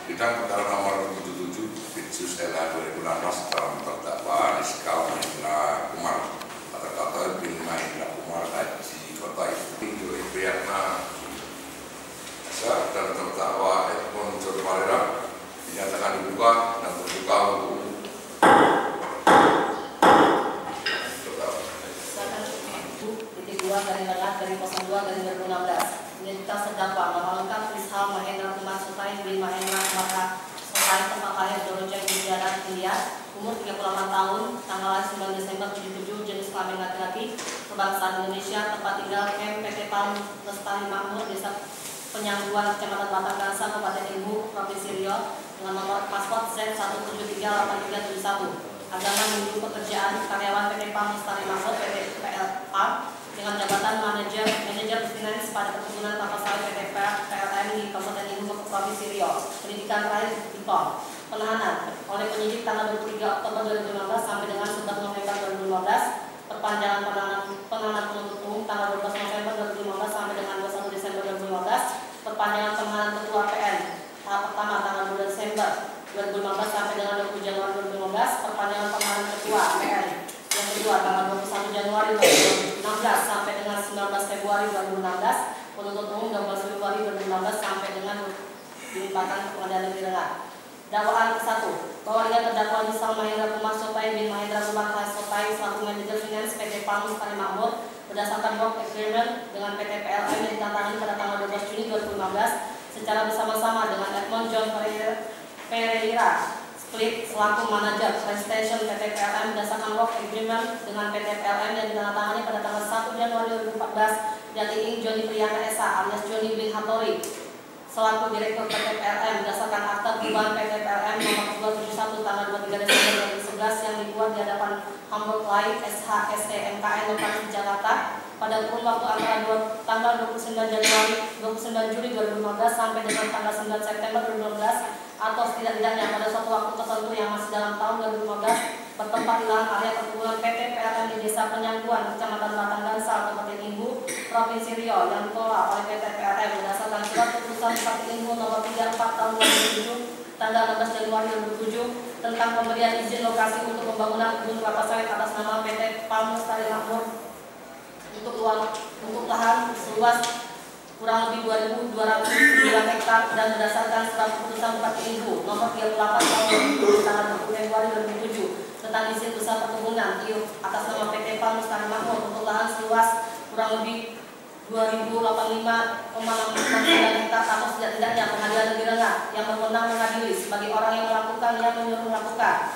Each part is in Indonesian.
Sidang perkara nomor 77 Bitsus LA 2016 dalam terdakwa Rizka Mahendra Kumar atau kata bin Mahendra Kumar Haji Kota itu pihaknya dan terdakwa Edmond John Valera dinyatakan dibuka dan terbuka untuk dari 02 2016 identitas terdakwa nama lengkap Rizka Mahendra Kumar Sotai bin Mahendra Kumar Sotai, tempat lahir Doroja Gujarat, India, umur 38 tahun, tanggal 9 Desember 77, jenis kelamin laki-laki, kebangsaan Indonesia, tempat tinggal Camp PT Palm Lestari Makmur, Desa Penyangguan, Kecamatan Batang Kasa, Kabupaten Ibu, Provinsi Riau, dengan nomor paspor Z1738371. Agama Hindu, pekerjaan karyawan PT Palm Lestari Makmur, PT PLA, dengan jabatan manajer finance pada perkebunan kelapa sawit PT PLN di Kabupaten Ibu, Provinsi Riau. Pendidikan terakhir diploma. Penahanan oleh penyidik tanggal 23 Oktober 2015 sampai dengan 11 November 2015. Perpanjangan penahanan penuntut umum tanggal 12 November 2015 sampai dengan 21 Desember 2015. Perpanjangan penahanan ketua PN tahap pertama tanggal 2 Desember 2015 sampai dengan 20 Januari 2015. Perpanjangan penahanan ketua PN yang kedua tanggal 21 Januari 2016 sampai dengan 19 Februari 2016. Penuntut umum 12 Februari 2016 sampai dengan dilimpahkan ke Pengadilan Negeri Rengat. Dakwaan ke-1 bahwa ia terdakwa Rizka Mahendra Kumar Sotai bin Mahendra Kumar Sotai selaku manajer finance PT Palm Lestari Makmur berdasarkan work agreement dengan PT PLN yang ditandatangani pada tanggal 12 Juni 2015 secara bersama-sama dengan Edmond John Pereira Split selaku manajer PlayStation PT PLN berdasarkan work agreement dengan PT PLN yang ditandatangani pada tanggal 1 Januari 2014 dan ini Joni Priyana S.A. alias Joni bin Hattori selaku Direktur PT PLN berdasarkan akta perubahan PT PLN nomor 271 tanggal 23 Desember 2011 yang dibuat di hadapan Hamburg Light SHSE MKN Lokasi Jakarta pada kurun waktu antara tanggal 29 Juli 2015 sampai dengan tanggal 9 September 2015 atau setidak-tidaknya pada suatu waktu tertentu yang masih dalam tahun 2015 bertempat di lahan area perkebunan PT PLN di Desa Penyangguan, Kecamatan Batang Gansal, Kabupaten Ibu, Provinsi Riau yang dikelola oleh PT PLN berdasarkan surat keputusan Bupati Ibu nomor 34 tahun 2007 tanggal 16 Januari 2007 tentang pemberian izin lokasi untuk pembangunan kebun kelapa sawit atas nama PT Palm Lestari Makmur untuk lahan seluas kurang lebih 2.209 hektar dan berdasarkan surat keputusan Bupati Ibu nomor 38 tahun 2007 tanggal 20 Februari 2007 tentang izin usaha perkebunan IUP atas nama PT Palm Lestari Makmur untuk lahan seluas kurang lebih 2.085,69 hektar atau setidak-tidaknya Pengadilan Negeri Rengat yang berwenang mengadili sebagai orang yang melakukan yang menyuruh melakukan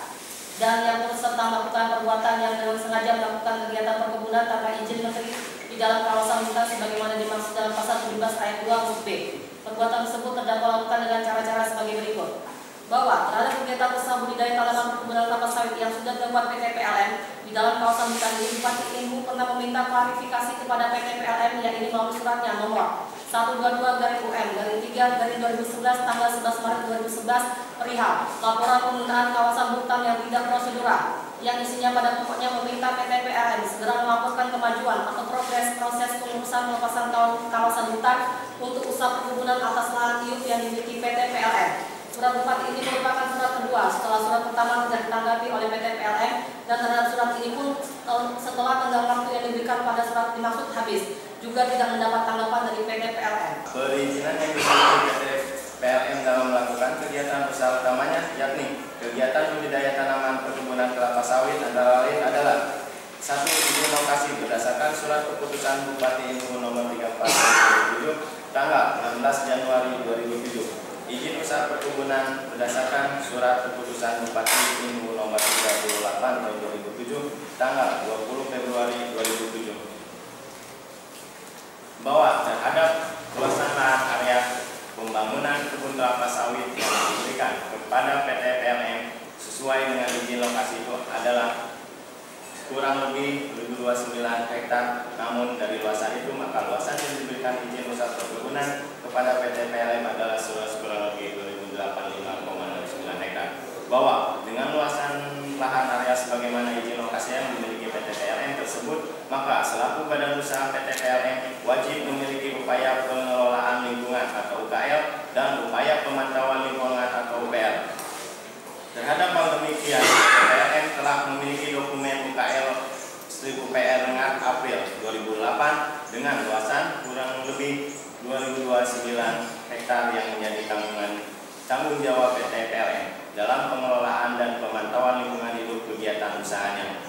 dan yang berserta melakukan perbuatan yang dengan sengaja melakukan kegiatan perkebunan tanpa izin menteri di dalam kawasan hutan sebagaimana dimaksud dalam pasal 17 ayat 2 huruf B. Perbuatan tersebut terdakwa lakukan dengan cara-cara sebagai berikut. Bahwa terhadap kegiatan usaha budidaya tanaman perkebunan kelapa sawit yang sudah dilakukan PT PLN di dalam kawasan hutan ini, Bupati Ibu pernah meminta klarifikasi kepada PT PLN yang ini melalui suratnya nomor 122-UM-3-2011 tanggal 11 Maret 2011 perihal laporan penggunaan kawasan hutan yang tidak prosedural yang isinya pada pokoknya meminta PT PLN segera melaporkan kemajuan atau progres proses pengurusan pelepasan kawasan hutan untuk usaha perkebunan atas lahan IUP yang dimiliki PT PLN. Surat Bupati ini merupakan surat kedua setelah surat pertama tidak ditanggapi oleh PT PLN dan terhadap surat ini pun setelah tenggang waktu yang diberikan pada surat dimaksud habis juga tidak mendapat tanggapan dari PT PLN. Perizinan yang dimiliki PT PLN dalam melakukan kegiatan usaha utamanya yakni kegiatan budidaya tanaman perkebunan kelapa sawit antara lain adalah 1. Izin lokasi berdasarkan surat keputusan Bupati Ibu nomor 34 2007 tanggal 16 Januari 2007. Izin usaha perkebunan berdasarkan surat keputusan Bupati Ibu nomor 38 tahun 2007 tanggal 20 Februari 2007. Bahwa terhadap luasan lahan area pembangunan kebun kelapa sawit yang diberikan kepada PT PLN sesuai dengan izin lokasi itu adalah kurang lebih 1.029 hektar. Namun dari luasan itu maka luasan yang diberikan izin usaha perkebunan kepada PT PLN adalah seluas kurang lebih 2.085,09 hektar. Bahwa dengan luasan lahan area sebagaimana izin lokasi yang dimiliki PT PLN tersebut, maka selaku badan usaha PT PLN wajib memiliki upaya pengelolaan lingkungan atau UKL dan upaya pemantauan lingkungan dengan luasan kurang lebih 2029 hektar yang menjadi tanggung jawab PT PLN dalam pengelolaan dan pemantauan lingkungan hidup kegiatan usahanya.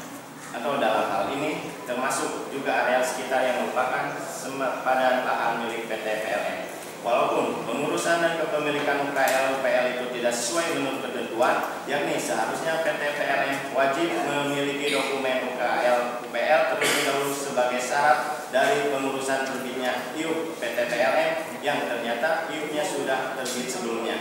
Atau dalam hal ini termasuk juga areal sekitar yang merupakan sempadan lahan milik PT PLN. Walaupun pengurusan dan kepemilikan UKL-UPL itu tidak sesuai menurut ketentuan, yakni seharusnya PT PLN wajib memiliki dokumen UKL-UPL terlebih dahulu sebagai syarat dari pengurusan terbitnya IUP PT PLN yang ternyata IUP-nya sudah terbit sebelumnya.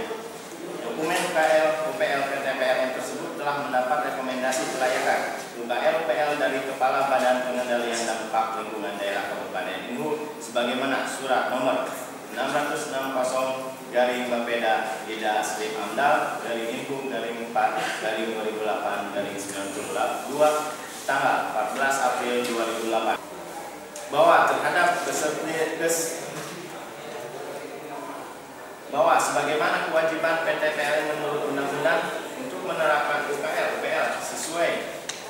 Dokumen UKL-UPL PT PLN tersebut telah mendapat rekomendasi kelayakan UKL-UPL dari Kepala Badan Pengendalian Dampak Lingkungan Daerah Kabupaten Inhub sebagaimana surat nomor 660/Bapeda Ida Slip Amdal dari Inhub dari 4/2008/92 tanggal 14 April 2008 bahwa terhadap bahwa sebagaimana kewajiban PT PLN menurut undang-undang untuk menerapkan UKL-UPL sesuai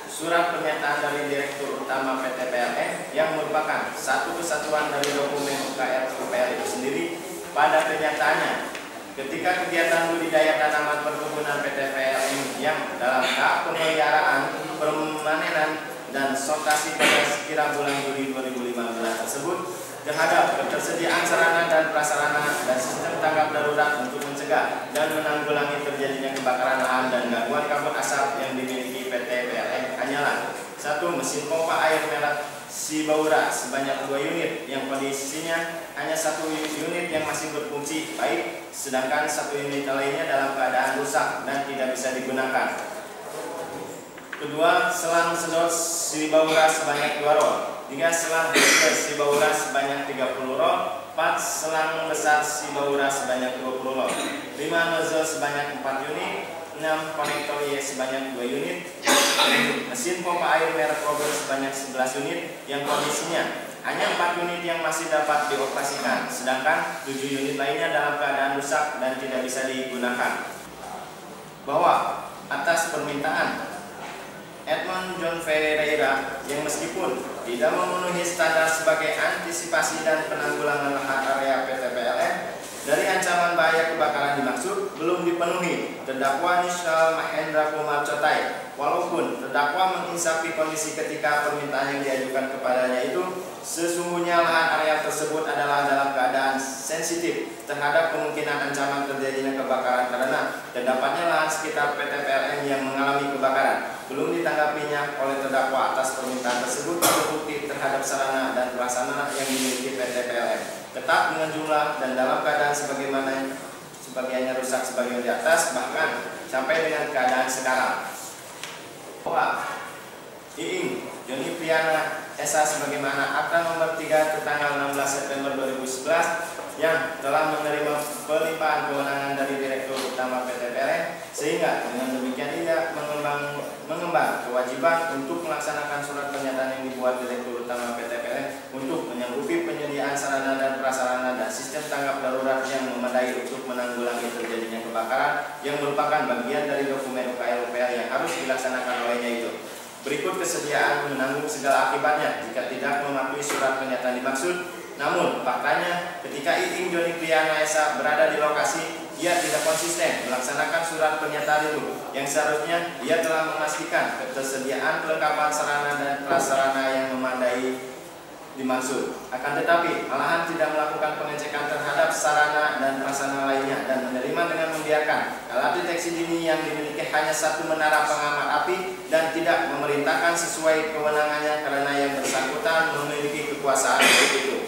surat pernyataan dari Direktur Utama PT PLN yang merupakan satu kesatuan dari dokumen UKL-UPL itu sendiri. Pada kenyataannya, ketika kegiatan budidaya tanaman perkebunan PT PLN yang dalam tahap pemeliharaan, permanenan, dan sortasi pada sekira bulan Juli 2015 tersebut terhadap ketersediaan sarana dan prasarana dan sistem tanggap darurat untuk mencegah dan menanggulangi terjadinya kebakaran lahan dan gangguan kabut asap yang dimiliki PT PLN hanyalah 1 mesin pompa air merek Sibaura sebanyak 2 unit yang kondisinya hanya 1 unit yang masih berfungsi baik, sedangkan 1 unit lainnya dalam keadaan rusak dan tidak bisa digunakan. Kedua, selang sedot Sibaura sebanyak 2 roll. 3 selang besar Sibaura sebanyak 30 roll. 4 selang besar Sibaura sebanyak 20 roll. 5 nozzle sebanyak 4 unit. 6 konektor Y sebanyak 2 unit. 7 mesin pompa air merek Robert sebanyak 11 unit yang kondisinya hanya 4 unit yang masih dapat dioperasikan, sedangkan 7 unit lainnya dalam keadaan rusak dan tidak bisa digunakan. Bahwa atas permintaan Edmond John Ferreira yang meskipun tidak memenuhi standar sebagai antisipasi dan penanggulangan lahan area PT PLN dari ancaman bahaya kebakaran dimaksud belum dipenuhi, terdakwa Nishal Mahendra Kumar Chotai, walaupun terdakwa menginsafi kondisi ketika permintaan yang diajukan kepadanya itu sesungguhnya lahan area tersebut adalah dalam keadaan sensitif terhadap kemungkinan ancaman terjadinya kebakaran karena terdapatnya lahan sekitar PT PLN yang mengalami kebakaran. Belum ditanggapinya oleh terdakwa atas permintaan tersebut terbukti terhadap sarana dan prasarana yang dimiliki PT PLN tetap dengan jumlah dan dalam keadaan sebagiannya rusak sebagian di atas, bahkan sampai dengan keadaan sekarang. Bahwa Iing Joni Priana Esa sebagaimana Akta nomor 3 tanggal 16 September 2011 yang telah menerima pelimpahan kewenangan dari Direktur Utama PT PLN sehingga dengan demikian tidak mengemban kewajiban untuk melaksanakan surat pernyataan yang dibuat Direktur Utama PT PLN untuk menyanggupi penyediaan sarana dan prasarana dan sistem tanggap darurat yang memadai untuk menanggulangi terjadinya kebakaran yang merupakan bagian dari dokumen UKL-UPL yang harus dilaksanakan olehnya itu. Berikut kesediaan menanggung segala akibatnya jika tidak mematuhi surat pernyataan dimaksud. Namun faktanya ketika Iing Joni Priana Esa berada di lokasi, ia tidak konsisten melaksanakan surat pernyataan itu yang seharusnya ia telah memastikan ketersediaan kelengkapan sarana dan prasarana yang memadai dimaksud. Akan tetapi malahan tidak melakukan pengecekan terhadap sarana dan prasarana lainnya dan menerima dengan membiarkan alat deteksi dini yang dimiliki hanya 1 menara pengamat api dan tidak memerintahkan sesuai kewenangannya karena yang bersangkutan memiliki kekuasaan untuk itu.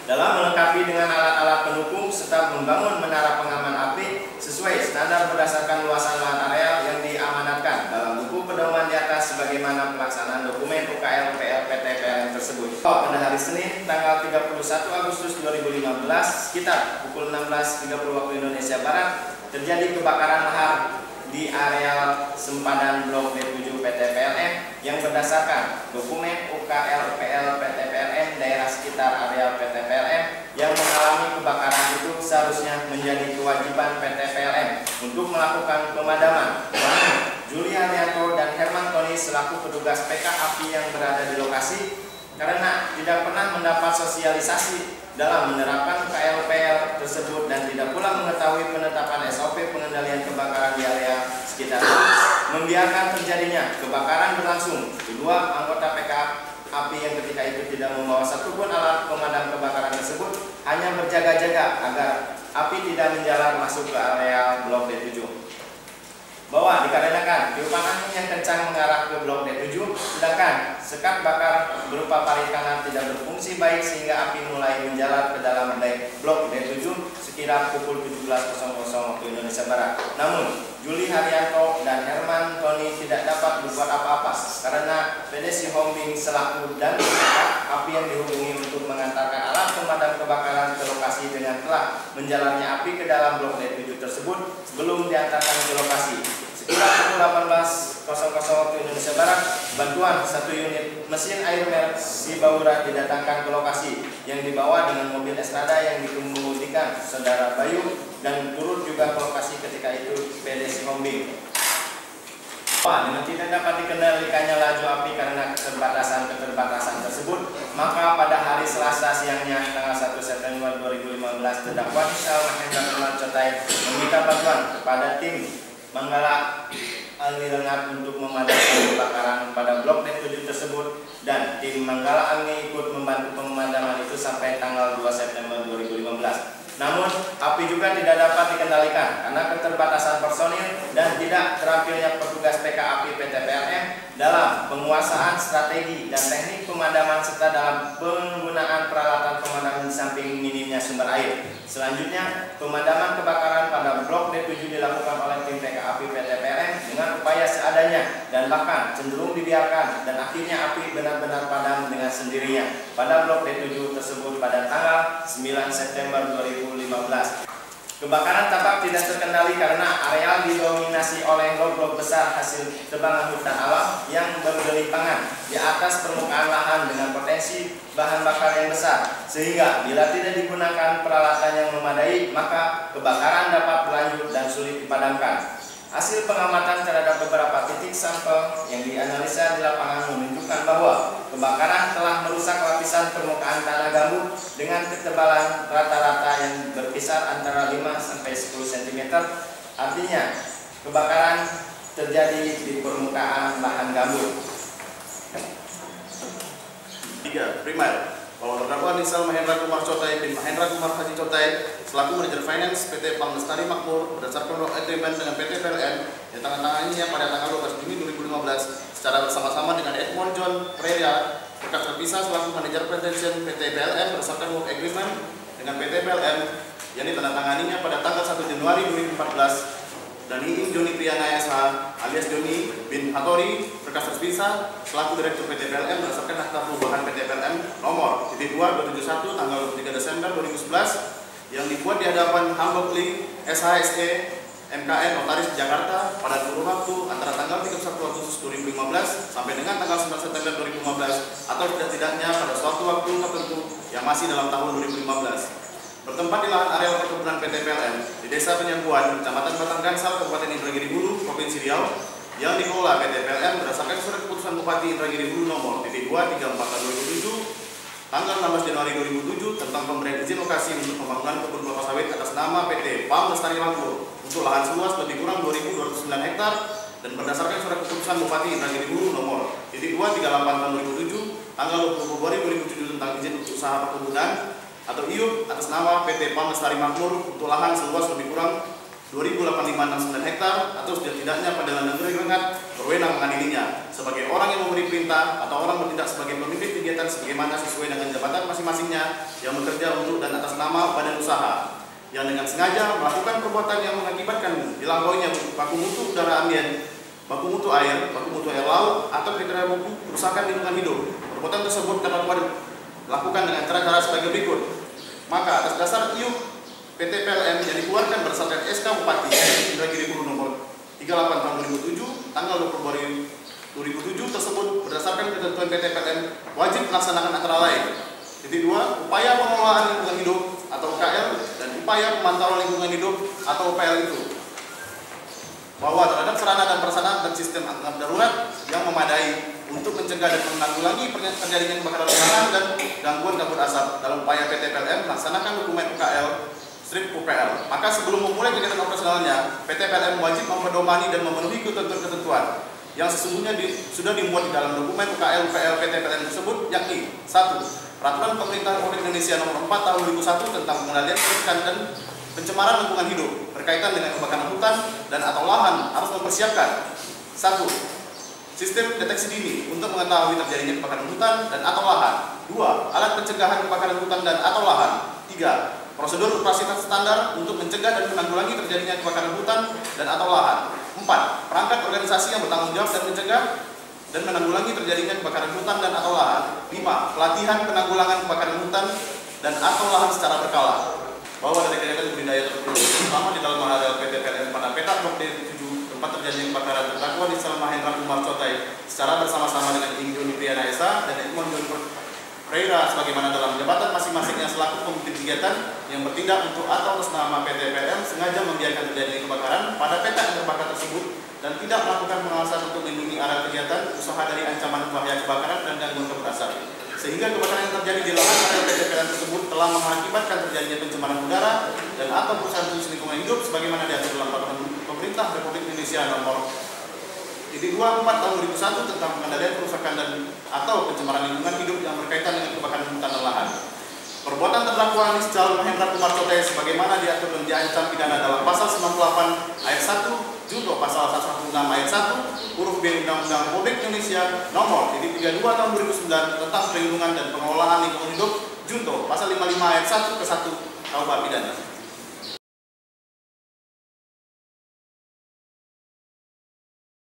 Dalam melengkapi dengan alat-alat pendukung serta membangun menara pengaman api sesuai standar berdasarkan luasan lahan areal yang diamanatkan dalam buku pedoman di atas sebagaimana pelaksanaan dokumen UKL-UPL PT PLN tersebut. Pada hari Senin tanggal 31 Agustus 2015 sekitar pukul 16.30 waktu Indonesia Barat terjadi kebakaran lahar di areal sempadan Blok B7 PT PLN yang berdasarkan dokumen UKL-UPL PT PLN daerah sekitar areal PT PLN yang mengalami kebakaran itu seharusnya menjadi kewajiban PT PLN untuk melakukan pemadaman. Namun Juli Haryanto dan Herman Tony selaku petugas PK API yang berada di lokasi karena tidak pernah mendapat sosialisasi dalam menerapkan KLPL tersebut dan tidak pula mengetahui penetapan SOP pengendalian kebakaran di area sekitar itu, membiarkan terjadinya kebakaran berlangsung. Kedua anggota PKAPI yang ketika itu tidak membawa satupun alat pemadam kebakaran tersebut hanya berjaga-jaga agar api tidak menjalar masuk ke area blok D7. Bahwa dikarenakan tiupan angin yang kencang mengarah ke blok D7, sedangkan sekat bakar berupa parit kanan tidak berfungsi baik sehingga api mulai menjalar ke dalam blok D7 sekira pukul 17.00 waktu Indonesia Barat. Namun, Juli Haryanto dan Herman Tony tidak dapat berbuat apa-apa karena PD Sihombing selaku dan api yang dihubungi untuk mengantarkan alat pemadam kebakaran ke lokasi dengan telah menjalarnya api ke dalam blok D7 tersebut sebelum diantarkan ke lokasi. Sekira pukul 18.00 waktu Indonesia Barat, bantuan satu unit mesin air merek Sibaura didatangkan ke lokasi yang dibawa dengan mobil Estrada yang dikemudikan saudara Bayu dan turut juga ke lokasi ketika itu PD Sihombing. Dengan tidak dapat dikendalikannya laju api karena keterbatasan tersebut, maka pada hari Selasa siangnya tanggal 1 September 2015 terdakwa Nisal Mahendra Kumar Cotai meminta bantuan kepada tim Manggala Anggi Rengat untuk memadamkan kebakaran pada blok D7 tersebut dan tim Manggala Anggi ikut membantu pemadaman itu sampai tanggal 2 September 2015. Namun, api juga tidak dapat dikendalikan karena keterbatasan personil dan tidak terampilnya petugas PKAPI PT PLN dalam penguasaan strategi dan teknik pemadaman serta dalam penggunaan peralatan pemadaman di samping minimnya sumber air. Selanjutnya, pemadaman kebakaran pada blok D7 dilakukan oleh tim PKAPI PT PLN dengan upaya seadanya dan bahkan cenderung dibiarkan dan akhirnya api benar-benar padam dengan sendirinya pada blok D7 tersebut pada tanggal 9 September 2015. Kebakaran tampak tidak terkendali karena areal didominasi oleh blok-blok besar hasil tebangan hutan alam yang bergelimpangan di atas permukaan lahan dengan potensi bahan bakar yang besar, sehingga bila tidak digunakan peralatan yang memadai maka kebakaran dapat berlanjut dan sulit dipadamkan. Hasil pengamatan terhadap beberapa titik sampel yang dianalisa di lapangan menunjukkan bahwa kebakaran telah merusak lapisan permukaan tanah gambut dengan ketebalan rata-rata yang berkisar antara 5-10 cm. Artinya, kebakaran terjadi di permukaan lahan gambut. 3. Primer bahwa terdakwa Nisal Mahendra Kumar Cotai bin Mahendra Kumar Haji Cotai selaku manajer finance PT Bank Lestari Makmur berdasarkan agreement dengan PT PLN yang ditandatangani pada tanggal 12 Juni 2015 secara bersama-sama dengan Edmond John Pereira berkas terpisah selaku manajer pretension PT PLN berdasarkan work agreement dengan PT PLN yang ditandatanganinya pada tanggal 1 Januari 2014 dan Iing Joni Priyana SH alias Joni bin Hatori berkas terpisah selaku Direktur PT PLN berdasarkan akta perubahan PT PLN nomor 271 tanggal 23 Desember 2011 yang dibuat di hadapan Hamburg Link SHSE MKN Notaris Jakarta pada kurun waktu antara tanggal 31 Agustus 2015 sampai dengan tanggal 9 September 2015 atau tidak-tidaknya pada suatu waktu tertentu yang masih dalam tahun 2015. Bertempat di lahan areal perkebunan PT PLN di Desa Penyambuan, Kecamatan Batang Gansal, Kabupaten Indragiri Hulu, Provinsi Riau, yang dikelola PT PLN berdasarkan surat keputusan Bupati Indragiri Hulu nomor 234 tahun 2007, tanggal 16 Januari 2007 tentang pemberian izin lokasi untuk pembangunan kebun kelapa sawit atas nama PT Bank Lestari Makmur untuk lahan seluas lebih kurang 2.209 hektar dan berdasarkan surat keputusan Bupati Indragiri Hulu nomor 238 tahun 2007, tanggal 20 Februari 2007 tentang izin usaha perkebunan atau IUP atas nama PT Bank Lestari Makmur untuk lahan seluas lebih kurang 2.8569 hektar atau setidaknya Pengadilan Negeri Rengat berwenang mengadilinya sebagai orang yang memberi perintah atau orang bertindak sebagai pemimpin kegiatan sebagaimana sesuai dengan jabatan masing-masingnya yang bekerja untuk dan atas nama badan usaha yang dengan sengaja melakukan perbuatan yang mengakibatkan dilampauinya baku mutu udara ambien, baku mutu air laut atau kriteria buku kerusakan lingkungan hidup. Perbuatan tersebut dapat dilakukan dengan cara-cara sebagai berikut. Maka atas dasar IUP PT PLN yang dikeluarkan berdasarkan SK Bupati Indragiri Hulu nomor 38 tahun 2007 tanggal 20 Februari 2007 tersebut berdasarkan ketentuan PT PLN wajib melaksanakan antara lain: 2. Upaya pengelolaan lingkungan hidup atau UKL dan upaya pemantauan lingkungan hidup atau UPL itu, bahwa terhadap sarana dan prasarana dan sistem tanggap darurat yang memadai untuk mencegah dan menanggulangi terjadinya kebakaran lahan dan gangguan kabut asap dalam upaya PT PLN melaksanakan dokumen UKL strip UPL. Maka sebelum memulai kegiatan operasionalnya, PT PLN wajib mempedomani dan memenuhi ketentuan-ketentuan yang sesungguhnya sudah dimuat di dalam dokumen UKL UPL PT PLN tersebut, yakni 1. Peraturan Pemerintah Republik Indonesia Nomor 4 Tahun 2001 tentang pengendalian kerusakan dan pencemaran lingkungan hidup berkaitan dengan kebakaran hutan dan atau lahan harus mempersiapkan 1. Sistem deteksi dini untuk mengetahui terjadinya kebakaran hutan dan atau lahan. 2. Alat pencegahan kebakaran hutan dan atau lahan. 3. Prosedur operasi standar untuk mencegah dan menanggulangi terjadinya kebakaran hutan dan atau lahan. 4. Perangkat organisasi yang bertanggung jawab dan mencegah dan menanggulangi terjadinya kebakaran hutan dan atau lahan. 5. Pelatihan penanggulangan kebakaran hutan dan atau lahan secara berkala. Bahwa dari kegiatan budidaya terpilih selama di dalam areal PT PLN pada petak blok D7 tempat terjadinya kebakaran terdakwa Nisal Mahendra Kumar Cotai secara bersama-sama dengan Ingyo Nipriana Esa dan Edmond John Pereira sebagaimana dalam jabatan masing-masingnya selaku pemimpin kegiatan yang bertindak untuk atau atas nama PT PLN sengaja membiarkan terjadinya kebakaran pada petak yang terbakar tersebut dan tidak melakukan pengawasan untuk melindungi area kegiatan usaha dari ancaman bahaya kebakaran dan gangguan kabut asap. Sehingga kebakaran yang terjadi di lahan area PT PLN tersebut telah mengakibatkan terjadinya pencemaran udara dan atau kerusakan fungsi lingkungan hidup sebagaimana diatur dalam Peraturan Pemerintah Republik Indonesia Nomor 24 Tahun 2001 tentang pengendalian kerusakan dan atau pencemaran lingkungan hidup yang berkaitan dengan kebakaran hutan dan lahan. Perbuatan terdakwa Nisal Mahendra Kumar Cotai sebagaimana diatur dan diancam pidana dalam pasal 98 ayat 1 junto pasal 116 ayat 1 huruf B Undang-Undang Republik Indonesia Nomor 32 Tahun 2009 tentang perlindungan dan pengelolaan lingkungan hidup junto pasal 55 ayat 1 ke 1 KUH pidana.